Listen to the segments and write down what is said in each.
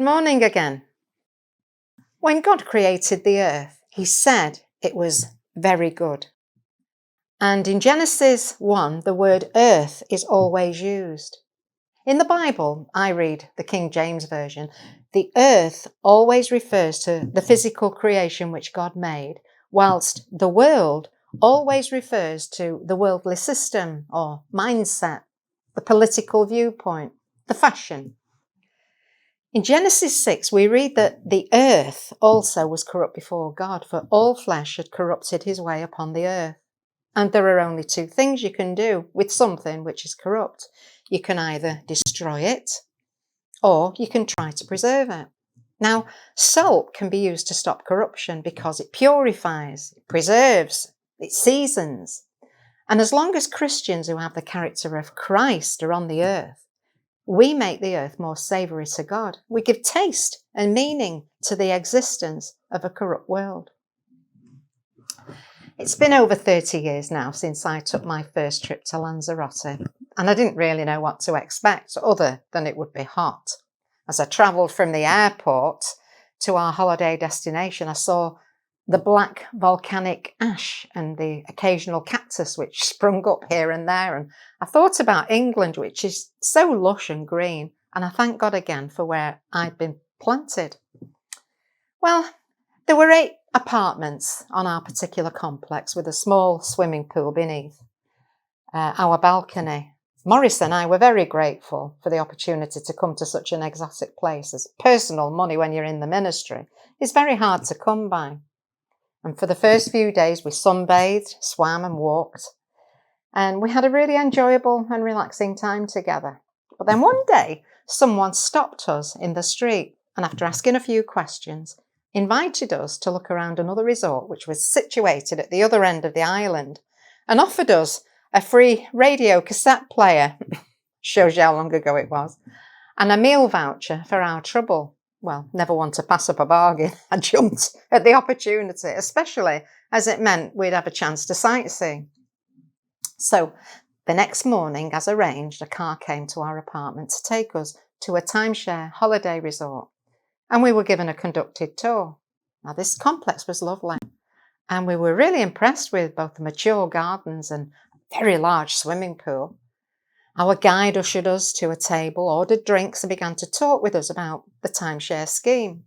morning again. When God created the earth, he said it was very good. And in Genesis 1, the word earth is always used. In the Bible, I read the King James Version, the earth always refers to the physical creation which God made, whilst the world always refers to the worldly system or mindset, the political viewpoint, the fashion. In Genesis 6, we read that the earth also was corrupt before God, for all flesh had corrupted his way upon the earth. And there are only two things you can do with something which is corrupt. You can either destroy it, or you can try to preserve it. Now, salt can be used to stop corruption because it purifies, it preserves, it seasons. And as long as Christians who have the character of Christ are on the earth, we make the earth more savoury to God. We give taste and meaning to the existence of a corrupt world. It's been over 30 years now since I took my first trip to Lanzarote, and I didn't really know what to expect other than it would be hot. As I travelled from the airport to our holiday destination, I saw the black volcanic ash and the occasional cactus which sprung up here and there. And I thought about England, which is so lush and green. And I thank God again for where I'd been planted. Well, there were 8 apartments on our particular complex with a small swimming pool beneath our balcony. Maurice and I were very grateful for the opportunity to come to such an exotic place, as personal money when you're in the ministry is very hard to come by. And for the first few days, we sunbathed, swam and walked. And we had a really enjoyable and relaxing time together. But then one day, someone stopped us in the street and after asking a few questions, invited us to look around another resort, which was situated at the other end of the island, and offered us a free radio cassette player, shows you how long ago it was, and a meal voucher for our trouble. Well, never want to pass up a bargain. I jumped at the opportunity, especially as it meant we'd have a chance to sightsee. So the next morning, as arranged, a car came to our apartment to take us to a timeshare holiday resort, and we were given a conducted tour. Now, this complex was lovely, and we were really impressed with both the mature gardens and a very large swimming pool. Our guide ushered us to a table, ordered drinks and began to talk with us about the timeshare scheme.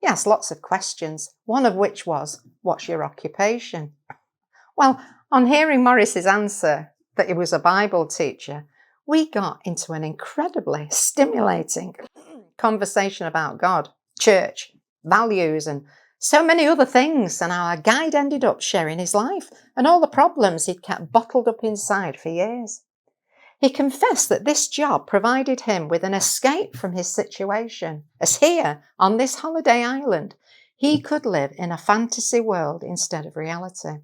He asked lots of questions, one of which was, "What's your occupation?" Well, on hearing Maurice's answer that he was a Bible teacher, we got into an incredibly stimulating conversation about God, church, values and so many other things, and our guide ended up sharing his life and all the problems he'd kept bottled up inside for years. He confessed that this job provided him with an escape from his situation, as here, on this holiday island, he could live in a fantasy world instead of reality.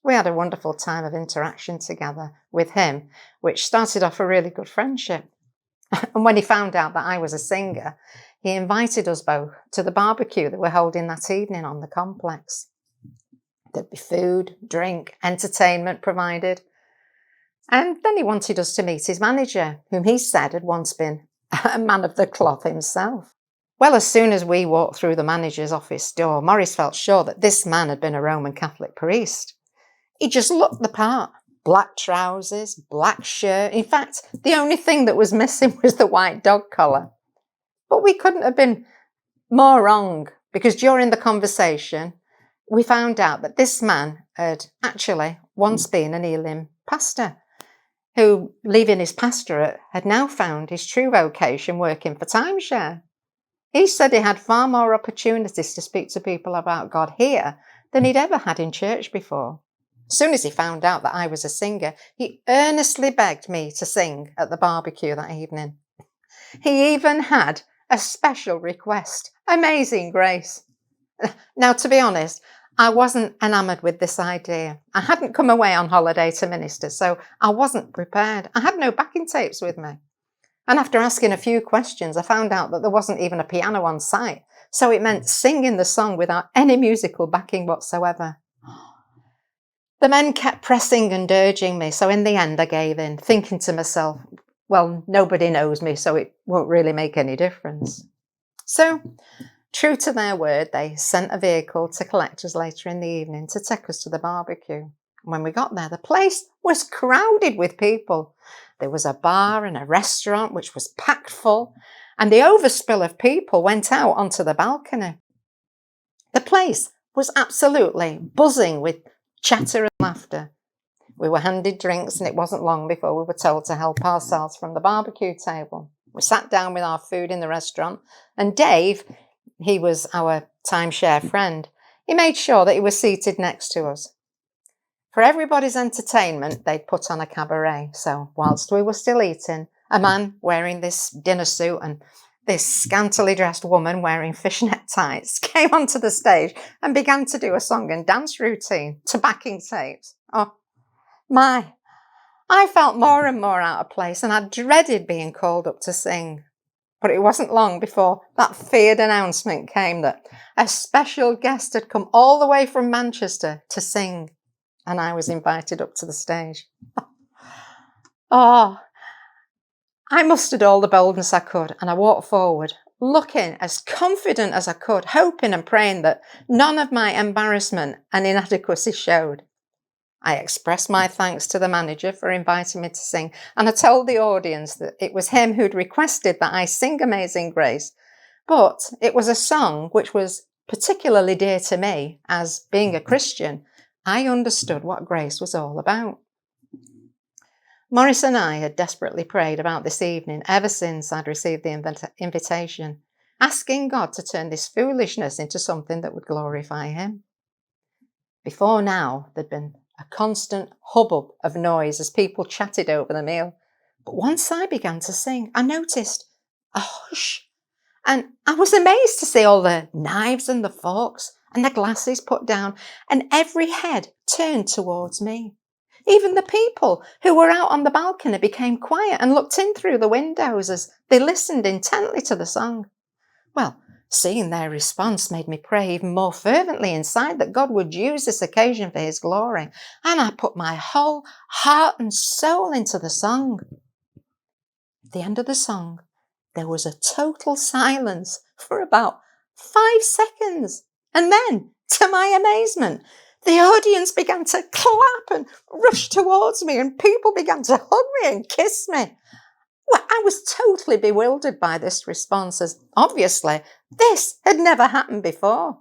We had a wonderful time of interaction together with him, which started off a really good friendship. And when he found out that I was a singer, he invited us both to the barbecue that we're holding that evening on the complex. There'd be food, drink, entertainment provided. And then he wanted us to meet his manager, whom he said had once been a man of the cloth himself. Well, as soon as we walked through the manager's office door, Maurice felt sure that this man had been a Roman Catholic priest. He just looked the part. Black trousers, black shirt. In fact, the only thing that was missing was the white dog collar. But we couldn't have been more wrong, because during the conversation, we found out that this man had actually once been an Elim pastor, who, leaving his pastorate, had now found his true vocation working for timeshare. He said he had far more opportunities to speak to people about God here than he'd ever had in church before. As soon as he found out that I was a singer, he earnestly begged me to sing at the barbecue that evening. He even had a special request. Amazing grace. Now, to be honest, I wasn't enamoured with this idea. I hadn't come away on holiday to minister, so I wasn't prepared. I had no backing tapes with me. And after asking a few questions, I found out that there wasn't even a piano on site. So it meant singing the song without any musical backing whatsoever. The men kept pressing and urging me, so in the end I gave in, thinking to myself, well, nobody knows me, so it won't really make any difference. So, true to their word, they sent a vehicle to collect us later in the evening to take us to the barbecue. When we got there, the place was crowded with people. There was a bar and a restaurant which was packed full, and the overspill of people went out onto the balcony. The place was absolutely buzzing with chatter and laughter. We were handed drinks, and it wasn't long before we were told to help ourselves from the barbecue table. We sat down with our food in the restaurant, and Dave, he was our timeshare friend, he made sure that he was seated next to us. For everybody's entertainment, they'd put on a cabaret. So whilst we were still eating, a man wearing this dinner suit and this scantily dressed woman wearing fishnet tights came onto the stage and began to do a song and dance routine to backing tapes. Oh, my. I felt more and more out of place, and I dreaded being called up to sing. But it wasn't long before that feared announcement came that a special guest had come all the way from Manchester to sing, and I was invited up to the stage. Oh, I mustered all the boldness I could, and I walked forward, looking as confident as I could, hoping and praying that none of my embarrassment and inadequacy showed. I expressed my thanks to the manager for inviting me to sing, and I told the audience that it was him who'd requested that I sing Amazing Grace, but it was a song which was particularly dear to me, as being a Christian, I understood what grace was all about. Maurice and I had desperately prayed about this evening ever since I'd received the invitation, asking God to turn this foolishness into something that would glorify him. Before now, there'd been a constant hubbub of noise as people chatted over the meal. But once I began to sing, I noticed a hush. And I was amazed to see all the knives and the forks and the glasses put down, and every head turned towards me. Even the people who were out on the balcony became quiet and looked in through the windows as they listened intently to the song. Well, seeing their response made me pray even more fervently inside that God would use this occasion for his glory, and I put my whole heart and soul into the song. At the end of the song, there was a total silence for about 5 seconds, and then, to my amazement, the audience began to clap and rush towards me, and people began to hug me and kiss me. Well, I was totally bewildered by this response, as obviously this had never happened before.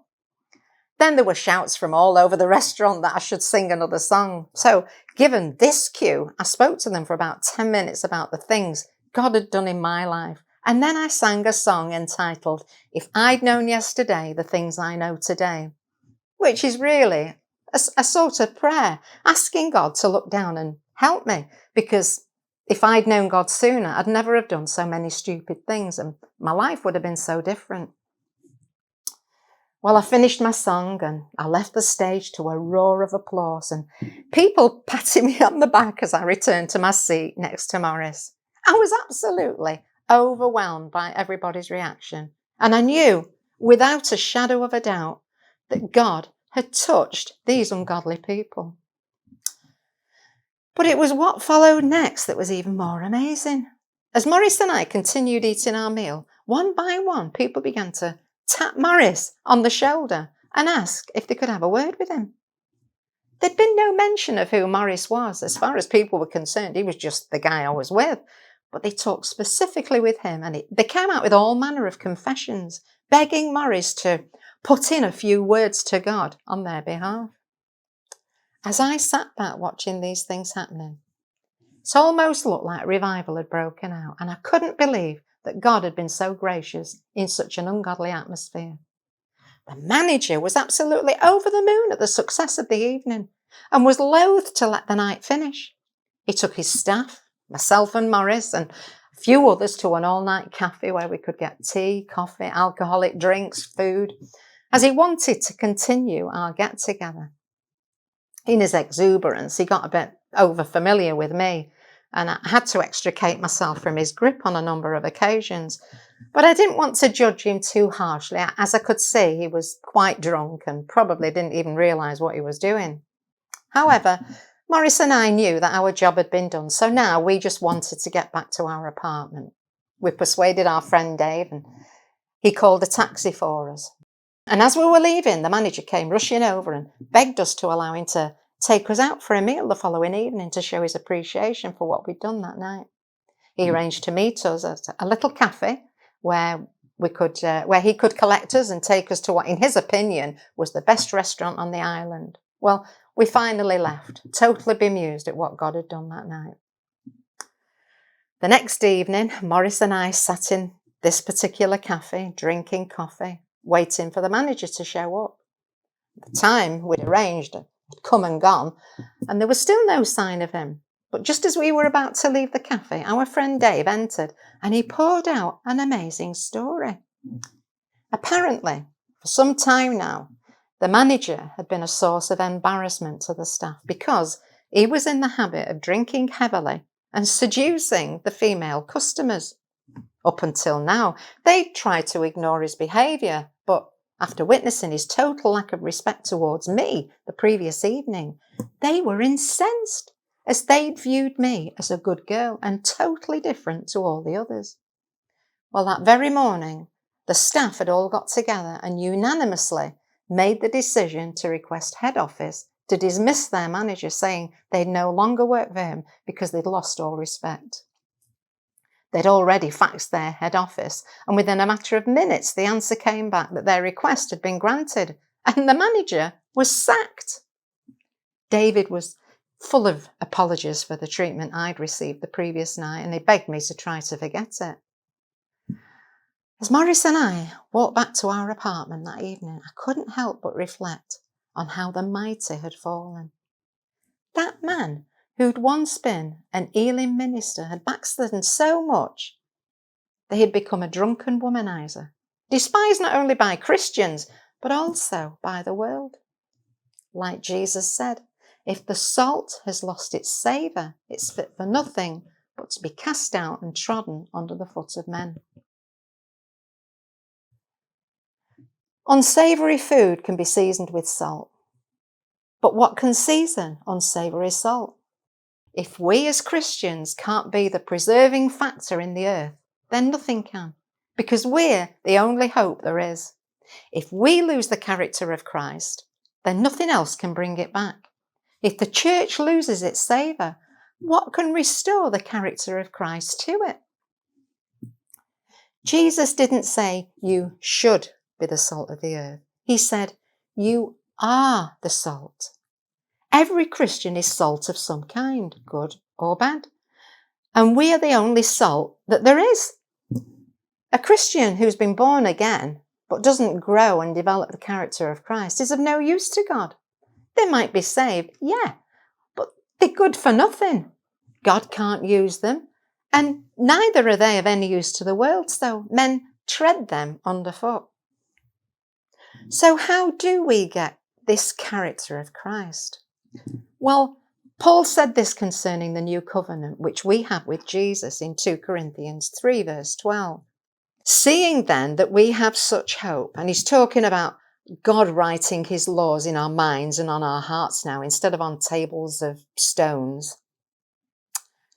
Then there were shouts from all over the restaurant that I should sing another song. So, given this cue, I spoke to them for about 10 minutes about the things God had done in my life. And then I sang a song entitled, If I'd Known Yesterday the Things I Know Today, which is really a sort of prayer, asking God to look down and help me, because if I'd known God sooner, I'd never have done so many stupid things, and my life would have been so different. Well, I finished my song and I left the stage to a roar of applause and people patting me on the back as I returned to my seat next to Maurice. I was absolutely overwhelmed by everybody's reaction, and I knew without a shadow of a doubt that God had touched these ungodly people. But it was what followed next that was even more amazing. As Maurice and I continued eating our meal, one by one, people began to tap Maurice on the shoulder and ask if they could have a word with him. There'd been no mention of who Maurice was. As far as people were concerned, he was just the guy I was with. But they talked specifically with him, and they came out with all manner of confessions, begging Maurice to put in a few words to God on their behalf. As I sat back watching these things happening, it almost looked like revival had broken out, and I couldn't believe that God had been so gracious in such an ungodly atmosphere. The manager was absolutely over the moon at the success of the evening and was loath to let the night finish. He took his staff, myself and Maurice, and a few others to an all-night cafe where we could get tea, coffee, alcoholic drinks, food, as he wanted to continue our get-together. In his exuberance, he got a bit over-familiar with me, and I had to extricate myself from his grip on a number of occasions. But I didn't want to judge him too harshly, as I could see he was quite drunk and probably didn't even realise what he was doing. However, Maurice and I knew that our job had been done, so now we just wanted to get back to our apartment. We persuaded our friend Dave, and He called a taxi for us. And as we were leaving, the manager came rushing over and begged us to allow him to take us out for a meal the following evening to show his appreciation for what we'd done that night. He arranged to meet us at a little cafe where he could collect us and take us to what, in his opinion, was the best restaurant on the island. Well, we finally left, totally bemused at what God had done that night. The next evening, Maurice and I sat in this particular cafe, drinking coffee, waiting for the manager to show up. The time we'd arranged had come and gone, and there was still no sign of him. But just as we were about to leave the cafe, our friend Dave entered, and he poured out an amazing story. Apparently, for some time now, the manager had been a source of embarrassment to the staff because he was in the habit of drinking heavily and seducing the female customers. Up until now, they'd tried to ignore his behaviour, but after witnessing his total lack of respect towards me the previous evening, they were incensed, as they'd viewed me as a good girl and totally different to all the others. Well, that very morning, the staff had all got together and unanimously made the decision to request head office to dismiss their manager, saying they'd no longer work for him because they'd lost all respect. They'd already faxed their head office, and within a matter of minutes, the answer came back that their request had been granted, and the manager was sacked. David was full of apologies for the treatment I'd received the previous night, and he begged me to try to forget it. As Maurice and I walked back to our apartment that evening, I couldn't help but reflect on how the mighty had fallen. That man who'd once been an Ealing minister had backslidden so much that he'd become a drunken womanizer, despised not only by Christians, but also by the world. Like Jesus said, if the salt has lost its savour, it's fit for nothing but to be cast out and trodden under the foot of men. Unsavoury food can be seasoned with salt. But what can season unsavoury salt? If we as Christians can't be the preserving factor in the earth, then nothing can, because we're the only hope there is. If we lose the character of Christ, then nothing else can bring it back. If the church loses its savour, what can restore the character of Christ to it? Jesus didn't say you should be the salt of the earth. He said you are the salt. Every Christian is salt of some kind, good or bad. And we are the only salt that there is. A Christian who's been born again but doesn't grow and develop the character of Christ is of no use to God. They might be saved, yeah, but they're good for nothing. God can't use them, and neither are they of any use to the world, so men tread them underfoot. So how do we get this character of Christ? Well, Paul said this concerning the new covenant, which we have with Jesus in 2 Corinthians 3, verse 12. Seeing then that we have such hope, and he's talking about God writing his laws in our minds and on our hearts now, instead of on tables of stones.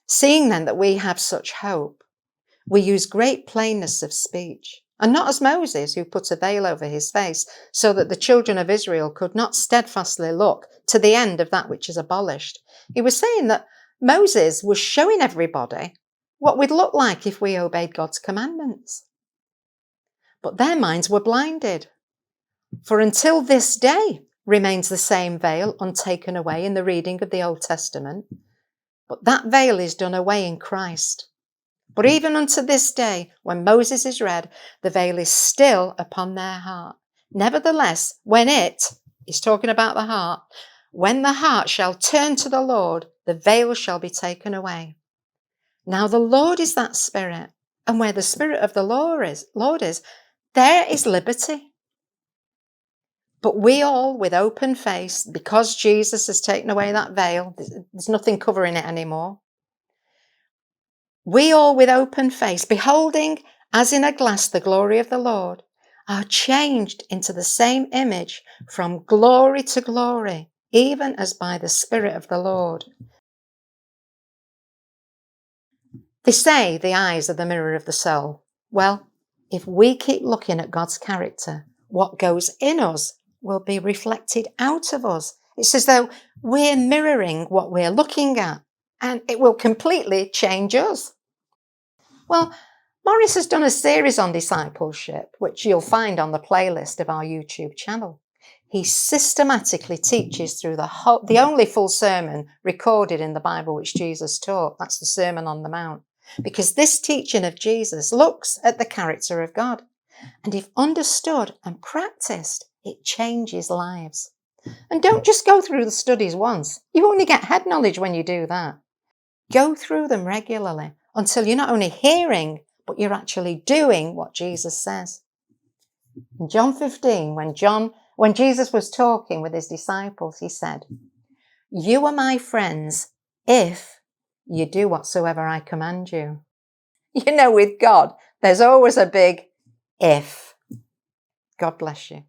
Seeing then that we have such hope, we use great plainness of speech, and not as Moses, who put a veil over his face, so that the children of Israel could not steadfastly look to the end of that which is abolished. He was saying that Moses was showing everybody what we'd look like if we obeyed God's commandments. But their minds were blinded. For until this day remains the same veil untaken away in the reading of the Old Testament, but that veil is done away in Christ. But even unto this day, when Moses is read, the veil is still upon their heart. Nevertheless, when he's talking about the heart, when the heart shall turn to the Lord, the veil shall be taken away. Now the Lord is that Spirit, and where the Spirit of the Lord is, there is liberty. But we all, with open face, because Jesus has taken away that veil, there's nothing covering it anymore. We all, with open face, beholding as in a glass the glory of the Lord, are changed into the same image from glory to glory, even as by the Spirit of the Lord. They say the eyes are the mirror of the soul. Well, If we keep looking at God's character, what goes in us will be reflected out of us. It's as though we're mirroring what we're looking at, and it will completely change us. Well, Morris has done a series on discipleship, which you'll find on the playlist of our YouTube channel. He systematically teaches through the only full sermon recorded in the Bible which Jesus taught. That's the Sermon on the Mount. Because this teaching of Jesus looks at the character of God. And if understood and practiced, it changes lives. And don't just go through the studies once. You only get head knowledge when you do that. Go through them regularly until you're not only hearing, but you're actually doing what Jesus says. In John 15, when Jesus was talking with his disciples, he said, "You are my friends if you do whatsoever I command you." You know, with God, there's always a big if. God bless you.